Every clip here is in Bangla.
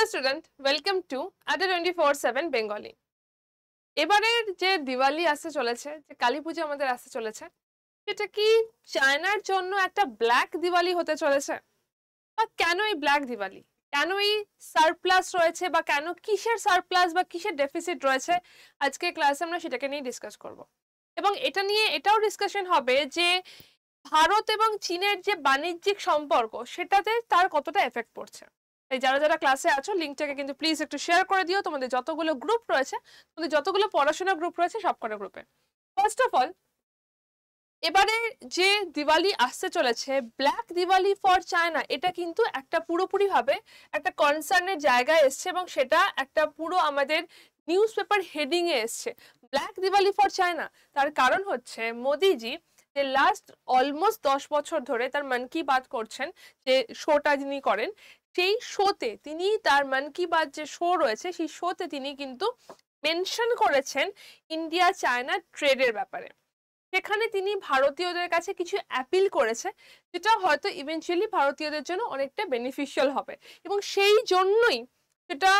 Hello student, welcome to ADA 24/7 Bengali. এবারের যে দিওয়ালি আসতে চলেছে, যে কালী পুজো আমাদের আসতে চলেছে, সেটা কি চায়নার জন্য একটা ব্ল্যাক দিওয়ালি হতে চলেছে? বা কেন এই ব্ল্যাক দিওয়ালি? কেন এই সারপ্লাস রয়েছে বা কেন কিসের সারপ্লাস বা কিসের ডেফিসিট রয়েছে? আজকে ক্লাসে আমরা সেটাকে নিয়ে ডিসকাস করব। এবং এটা নিয়ে এটাও ডিসকাশন হবে যে ভারত এবং চীনের যে বাণিজ্যিক সম্পর্ক সেটাতে তার কতটা এফেক্ট পড়ছে। এই যারা যারা ক্লাসে আছো লিঙ্কটাকে কিন্তু প্লিজ একটু শেয়ার করে দিও তোমাদের যতগুলো গ্রুপ রয়েছে, তোমাদের যতগুলো পড়াশোনা গ্রুপ রয়েছে সবকটা গ্রুপে। ফার্স্ট অফ অল, এবারে যে দিওয়ালি আসতে চলেছে ব্ল্যাক দিওয়ালি ফর চায়না, এটা কিন্তু একটা পুরোপুরিভাবে একটা কনসার্নের জায়গায় এসছে এবং সেটা একটা পুরো আমাদের নিউজ পেপার হেডিং এ এসছে, ব্ল্যাক দিওয়ালি ফর চায়না। তার কারণ হচ্ছে মোদিজি যে লাস্ট অলমোস্ট 10 বছর ধরে তার মন কি বাত করছেন, যে শোটা যিনি করেন, সেই শোতে তিনি তার মন কি বাত যে শো রয়েছে সেই শোতে তিনি কিন্তু মেনশন করেছেন ইন্ডিয়া চায়না ট্রেডের ব্যাপারে। সেখানে তিনি ভারতীয়দের কাছে কিছু অ্যাপিল করেছে, যেটা হয়তো ইভেনচুয়ালি ভারতীয়দের জন্য অনেকটা বেনিফিশিয়াল হবে এবং সেই জন্যই সেটা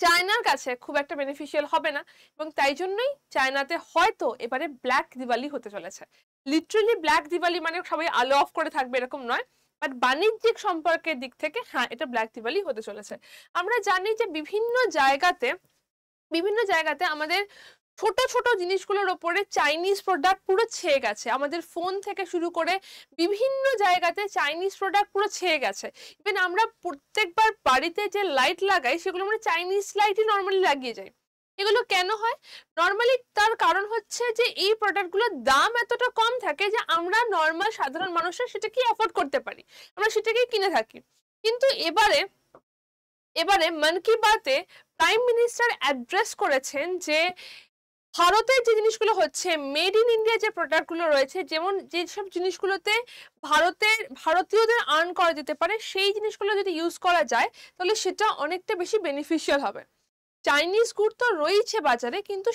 চায়নার কাছে খুব একটা বেনিফিশিয়াল হবে না এবং তাই জন্যই চায়নাতে হয়তো এবারে ব্ল্যাক দিওয়ালি হতে চলেছে। লিটারালি ব্ল্যাক দিওয়ালি মানে সবাই আলো অফ করে থাকবে এরকম নয়, বাট বাণিজ্যিক সম্পর্কের দিক থেকে হ্যাঁ এটা ব্ল্যাক দিওয়ালি হতে চলেছে। আমরা জানি যে বিভিন্ন জায়গাতে আমাদের ছোট ছোট জিনিসগুলোর ওপরে চাইনিজ প্রোডাক্ট পুরো ছেয়ে গেছে। আমাদের ফোন থেকে শুরু করে বিভিন্ন জায়গাতে চাইনিজ প্রোডাক্ট পুরো ছেয়ে গেছে। ইভেন আমরা প্রত্যেকবার বাড়িতে যে লাইট লাগাই সেগুলো আমরা চাইনিজ লাইটই নর্মালি লাগিয়ে যাই। এগুলো কেন হয়? নর্মালি তার কারণ হচ্ছে যে এই প্রোডাক্টগুলোর দাম এতটা কম থাকে যে আমরা নর্মাল সাধারণ মানুষরা সেটাকে অ্যাফোর্ড করতে পারি, আমরা সেটাকেই কিনে থাকি। কিন্তু এবারে মন কি বাতে প্রাইম মিনিস্টার অ্যাড্রেস করেছেন যে ভারতের যে জিনিসগুলো হচ্ছে মেড ইন ইন্ডিয়া, যে প্রোডাক্টগুলো রয়েছে, যেমন যেসব জিনিসগুলোতে ভারতীয়দের আর্ন করা যেতে পারে সেই জিনিসগুলো যদি ইউজ করা যায় তাহলে সেটা অনেকটা বেশি বেনিফিশিয়াল হবে। চাইনিজ গুড তো রয়েছে বাজারে, কিন্তু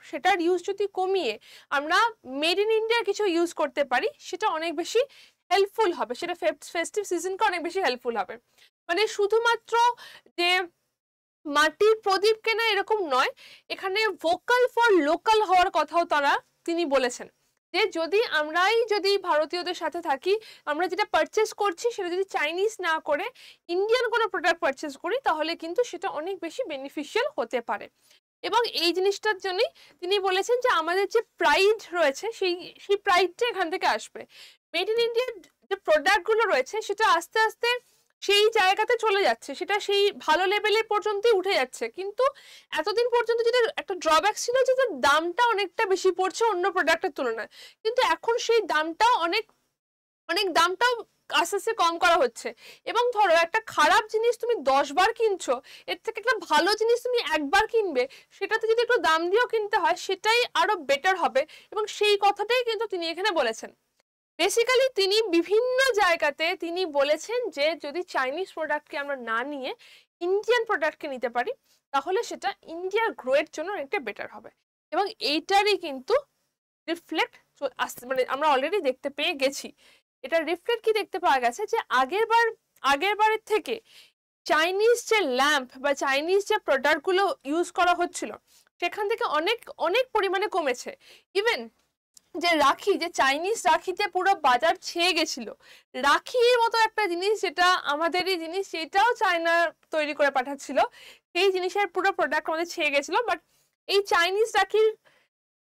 সেটার ইউজ যদি কমিয়ে আমরা মেড ইন ইন্ডিয়া কিছু ইউজ করতে পারি সেটা অনেক বেশি হেল্পফুল হবে, সেটা ফেস্টিভ সিজনকে অনেক বেশি হেল্পফুল হবে। মানে শুধুমাত্র যে মাটির প্রদীপ কেনা এরকম নয়, এখানে ভোকাল ফর লোকাল হওয়ার কথাও তিনি বলেছেন যে যদি ভারতীয়দের সাথে থাকি, আমরা যেটা পারচেস করছি সেটা যদি চাইনিজ না করে ইন্ডিয়ান কোনো প্রোডাক্ট পারচেস করি তাহলে কিন্তু সেটা অনেক বেশি বেনিফিশিয়াল হতে পারে। এবং এই জিনিসটার জন্যই তিনি বলেছেন যে আমাদের যে প্রাইড রয়েছে সেই প্রাইডটা এখান থেকে আসবে। মেড ইন ইন্ডিয়ার যে প্রোডাক্টগুলো রয়েছে সেটা আস্তে আস্তে সেই জায়গাতে চলে যাচ্ছে, সেটা সেই ভালো লেভেলের পর্যন্তই উঠে যাচ্ছে। কিন্তু এতদিন পর্যন্ত যেটা একটা ড্রব্যাক ছিল যে তার দামটা অনেকটা বেশি পড়ছে অন্য প্রোডাক্টের তুলনায়, কিন্তু এখন সেই দামটাও অনেক দামটাও আস্তে আস্তে কম করা হচ্ছে। এবং ধরো একটা খারাপ জিনিস তুমি 10 বার কিনছো, এর থেকে একটা ভালো জিনিস তুমি একবার কিনবে, সেটাতে যদি একটু দাম দিয়েও কিনতে হয় সেটাই আরো বেটার হবে। এবং সেই কথাটাই কিন্তু তিনি এখানে বলেছেন। বেসিক্যালি তিনি বিভিন্ন জায়গাতে তিনি বলেছেন যে যদি চাইনিজ প্রোডাক্টকে আমরা না নিয়ে ইন্ডিয়ান প্রোডাক্টকে নিতে পারি তাহলে সেটা ইন্ডিয়ার গ্রোয়ের জন্য অনেকটা বেটার হবে। এবং এইটারই কিন্তু রিফ্লেক্ট মানে আমরা অলরেডি দেখতে পেয়ে গেছি। এটা রিফ্লেক্ট কি দেখতে পাওয়া গেছে যে আগের বারের থেকে চাইনিজ যে ল্যাম্প বা চাইনিজ যে প্রোডাক্টগুলো ইউজ করা হচ্ছিল সেখান থেকে অনেক অনেক পরিমাণে কমেছে। ইভেন যে রাখি, যে চাইনিজ রাখিতে পুরো বাজার ছেয়ে গেছিল, রাখির মতো একটা জিনিস যেটা আমাদেরই জিনিস সেটাও চায়না তৈরি করে পাঠাচ্ছিল, সেই জিনিসের পুরো প্রোডাক্ট আমাদের ছেয়ে গেছিল। বাট এই চাইনিজ রাখির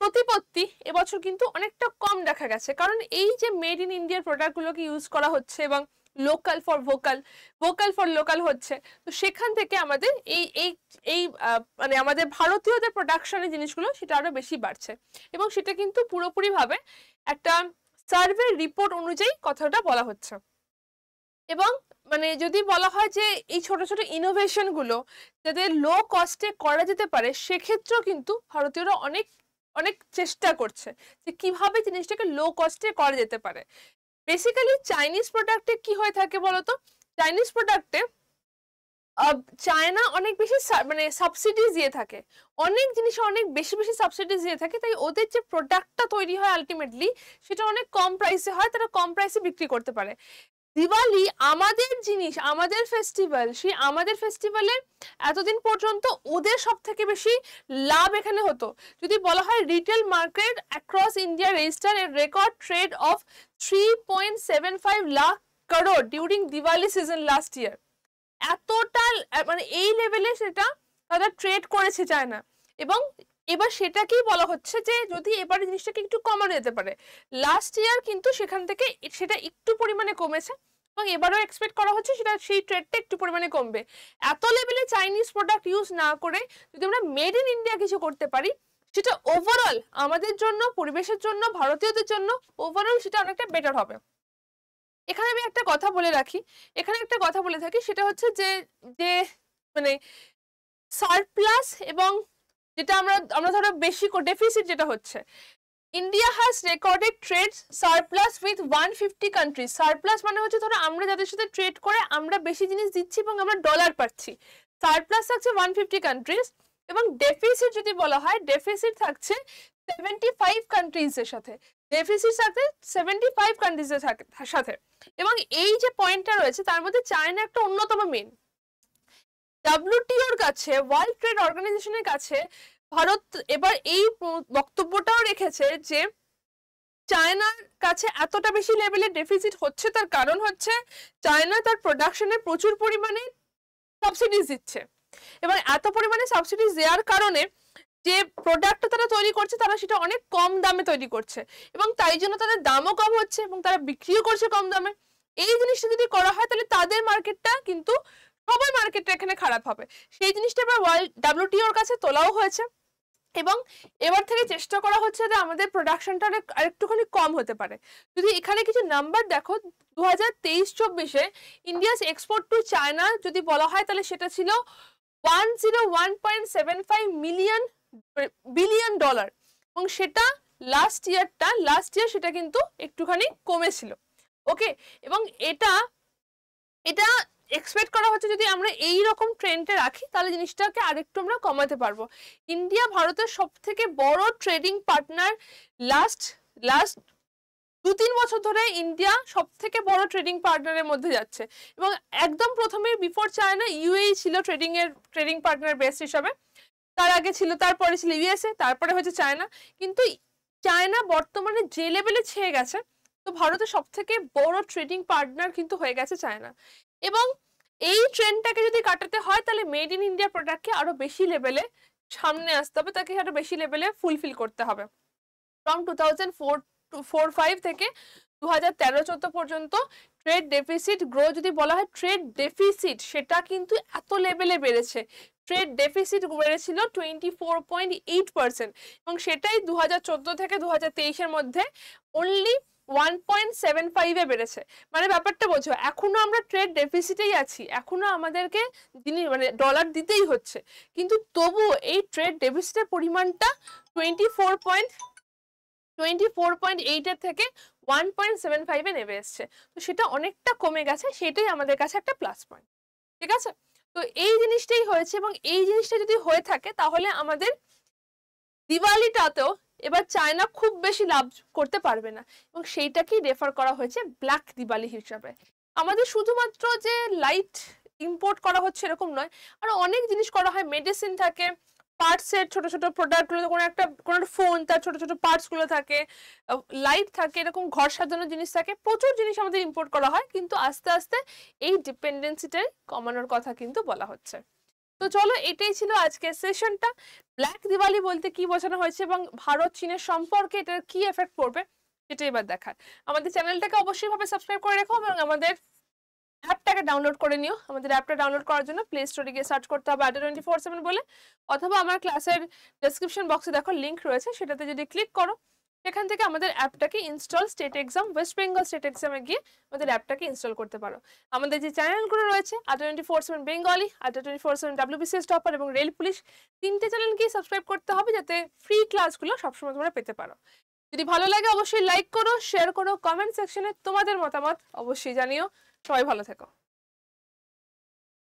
প্রতিপত্তি এবছর কিন্তু অনেকটা কম দেখা গেছে, কারণ এই যে মেড ইন ইন্ডিয়ার প্রোডাক্টগুলোকে ইউজ করা হচ্ছে এবং local for vocal for local হচ্ছে। তো সেখান থেকে আমাদের এই এই এই মানে আমাদের ভারতীয়দের প্রোডাকশনের জিনিসগুলো সেটা আরো বেশি বাড়ছে। এবং সেটা কিন্তু পুরোপুরিভাবে একটা সার্ভে রিপোর্ট অনুযায়ী কথাটা বলা হচ্ছে। এবং মানে যদি বলা হয় যে এই ছোট ছোট ইনোভেশন গুলো যাতে লো কস্টে করা যেতে পারে, সেক্ষেত্রেও কিন্তু ভারতীয়রা অনেক অনেক চেষ্টা করছে যে কিভাবে জিনিসটাকে লো কস্টে করা যেতে পারে। বেসিক্যালি চাইনিজ প্রোডাক্টে কি হয়ে থাকে বলতো, চাইনিজ প্রোডাক্টে চায়না অনেক বেশি মানে সাবসিডিজ দিয়ে থাকে, অনেক জিনিসে অনেক বেশি বেশি সাবসিডিজ দিয়ে থাকে, তাই ওদের যে প্রোডাক্টটা তৈরি হয় আলটিমেটলি সেটা অনেক কম প্রাইসে হয়, তারা কম প্রাইসে বিক্রি করতে পারে। দিওয়ালি আমাদের জিনিস, আমাদের ফেস্টিভ্যাল, সেই আমাদের ফেস্টিভ্যালে এতদিন পর্যন্ত ওদের সব থেকে বেশি লাভ এখানে হতো। যদি বলা হয় retail market across India register A record trade of 3.75 lakh crore during Diwali season last year. এতটা মানে এই লেভেলে সেটা তারা ট্রেড করেছে চায়না। এবং এবার সেটাকেই বলা হচ্ছে যে যদি এবার জিনিসটাকে একটু কমানো যেতে পারে। লাস্ট ইয়ার কিন্তু সেখান থেকে সেটা একটু পরিমাণে কমেছে এবং এবারও এক্সপেক্ট করা হচ্ছে সেটা সেই ট্রেডটা একটু পরিমাণে কমবে। এত লেভেলে চাইনিজ প্রোডাক্ট ইউজ না করে যদি আমরা মেড ইন ইন্ডিয়া কিছু করতে পারি, সেটা ওভারঅল আমাদের জন্য, পরিবেশের জন্য, ভারতীয়দের জন্য ওভারঅল সেটা অনেকটা বেটার হবে। এখানে আমি একটা কথা বলে রাখি, এখানে একটা কথা বলে থাকি, সেটা হচ্ছে যে যে মানে সারপ্লাস এবং যেটা আমরা ধরো বেশি ডেফিসিট যেটা হচ্ছে, India has recorded trade surplus with 150 countries. Surplus মানে হচ্ছে ধরো আমরা যাদের সাথে ট্রেড করে আমরা বেশি জিনিস দিচ্ছি এবং আমরা ডলার পাচ্ছি। সারপ্লাস থাকছে 150 কান্ট্রিজ এবং ডেফিসিট যদি বলা হয়, ডেফিসিট থাকছে 75 কান্ট্রিজের সাথে। ডেফিসিট সাথে 75 কান্ট্রিজের সাথে। এবং এই যে পয়েন্টটা রয়েছে তার মধ্যে চায়না একটা অন্যতম মেন। WTOর কাছে, ওয়ার্ল্ড ট্রেড অর্গানাইজেশনের কাছে ভারত এবার এই বক্তব্যটাও রেখেছে যে চায়নার কাছে এতটা বেশি লেভেলে ডেফিসিট হচ্ছে তার কারণ হচ্ছে চায়না তার প্রোডাকশনে প্রচুর পরিমাণে সাবসিডিজ দিচ্ছে এবং এত পরিমাণে সাবসিডিজ দেওয়ার কারণে যে প্রোডাক্টটা তারা তৈরি করছে তারা সেটা অনেক কম দামে তৈরি করছে এবং তাই জন্য তাদের দামও কম হচ্ছে এবং তারা বিক্রিও করছে কম দামে। এই জিনিসটা যদি করা হয় তাহলে তাদের মার্কেটটা কিন্তু সবার মার্কেটটা এখানে খারাপ হবে। সেই জিনিসটা এবার WTOর কাছে তোলাও হয়েছে এবং এবার থেকে চেষ্টা করা হচ্ছে যে আমাদের প্রোডাকশনটা আরেকটুখানি কম হতে পারে। যদি এখানে কিছু নাম্বার দেখো, 2023-24 ইন্ডিয়াস এক্সপোর্ট টু চায়না যদি বলা হয় তাহলে সেটা ছিল 101.75 বিলিয়ন ডলার এবং সেটা লাস্ট ইয়ার সেটা কিন্তু একটুখানি কমেছিল। ওকে, এবং এটা এক্সপেক্ট করা হচ্ছে যদি আমরা এই রকম ট্রেন্ডে রাখি তাহলে জিনিসটাকে আরেকটু আমরা কমাতে পারবো। ইন্ডিয়া ভারতের সব থেকে বড় ট্রেডিং পার্টনার। লাস্ট 2-3 বছর ধরে ইন্ডিয়া সব থেকে বড় ট্রেডিং পার্টনারের মধ্যে যাচ্ছে এবং একদম প্রথমে বিফোর চায়না UAE ছিল ট্রেডিং পার্টনার বেস হিসাবে, তার আগে ছিল, তারপরে ছিল USA, তারপরে হচ্ছে চায়না। কিন্তু চায়না বর্তমানে যে লেভেলে ছেয়ে গেছে, তো ভারতের সব থেকে বড় ট্রেডিং পার্টনার কিন্তু হয়ে গেছে চায়না। এবং এই ট্রেন্ডটাকে যদি কাটাতে হয় তাহলে মেড ইন ইন্ডিয়া প্রোডাক্টকে আরো বেশি লেভেলে সামনে আসতে হবে, তাকে আরো বেশি লেভেলে ফুলফিল করতে হবে। ফ্রম 2004-5 থেকে 2013-14 পর্যন্ত ট্রেড ডেফিসিট গ্রো যদি বলা হয়, ট্রেড ডেফিসিট সেটা কিন্তু এত লেভেলে বেড়েছে। ট্রেড ডেফিসিট বেড়েছিল 24.8% এবং সেটাই 2014 থেকে 2023-এর মধ্যে অনলি 1.75-এ বেড়েছে। মানে ব্যাপারটা বোঝো, এখনো আমরা ট্রেড ডেফিসিটেই আছি, এখনো আমাদেরকে মানে ডলার দিতেই হচ্ছে, কিন্তু তবুও এই ট্রেড ডেফিসিটের পরিমাণটা 24.8-এর থেকে 1.75-এ নেমে এসছে। তো সেটা অনেকটা কমে গেছে, সেটাই আমাদের কাছে একটা প্লাস পয়েন্ট। ঠিক আছে, তো এই জিনিসটাই হয়েছে এবং এই জিনিসটা যদি হয়ে থাকে তাহলে আমাদের দিওয়ালিটাতেও এবার চায়না খুব বেশি লাভ করতে পারবে না এবং সেইটাকেই রেফার করা হয়েছে ব্ল্যাক দিওয়ালি হিসাবে। আমাদের শুধুমাত্র যে লাইট ইম্পোর্ট করা হচ্ছে এরকম নয়, আরো অনেক জিনিস করা হয়। মেডিসিন থাকে, পার্টসের ছোট ছোট প্রোডাক্টগুলো, কোনো একটা ফোন তার ছোট ছোট পার্টসগুলো থাকে, লাইট থাকে, এরকম ঘর সাজানোর জিনিস থাকে, প্রচুর জিনিস আমাদের ইম্পোর্ট করা হয়। কিন্তু আস্তে আস্তে এই ডিপেন্ডেন্সিটাই কমানোর কথা কিন্তু বলা হচ্ছে। তো চলো, এটাই ছিল আজকের সেশনটা। ব্ল্যাক দিওয়ালি বলতে কি বোঝানো হয়েছে এবং ভারত চীনের সম্পর্কে এটার কি এফেক্ট পড়বে সেটা এবার দেখার। আমাদের চ্যানেলটাকে অবশ্যই ভাবে সাবস্ক্রাইব করে রেখো এবং আমাদের অ্যাপটাকে ডাউনলোড করে নিও। আমাদের অ্যাপটা ডাউনলোড করার জন্য প্লে স্টোরে গিয়ে সার্চ করতে হবে আড্ডা 24/7 বলে, অথবা আমার ক্লাসের ডেসক্রিপশন বক্সে দেখো লিঙ্ক রয়েছে, সেটাতে যদি ক্লিক করো সেখান থেকে আমাদের অ্যাপটাকে install state exam, West Bengal state এক্সামে গিয়ে আমাদের অ্যাপটাকে ইনস্টল করতে পারো। আমাদের যে চ্যানেলগুলো রয়েছে আড্ডা 24/7 বেঙ্গলি, আড্ডা 24/7 WBCS টপার এবং রেল পুলিশ, 3টে চ্যানেলকেই সাবস্ক্রাইব করতে হবে যাতে ফ্রি ক্লাসগুলো সবসময় তোমরা পেতে পারো। যদি ভালো লাগে অবশ্যই লাইক করো, শেয়ার করো, কমেন্ট সেকশনে তোমাদের মতামত অবশ্যই জানিও। সবাই ভালো থেকো।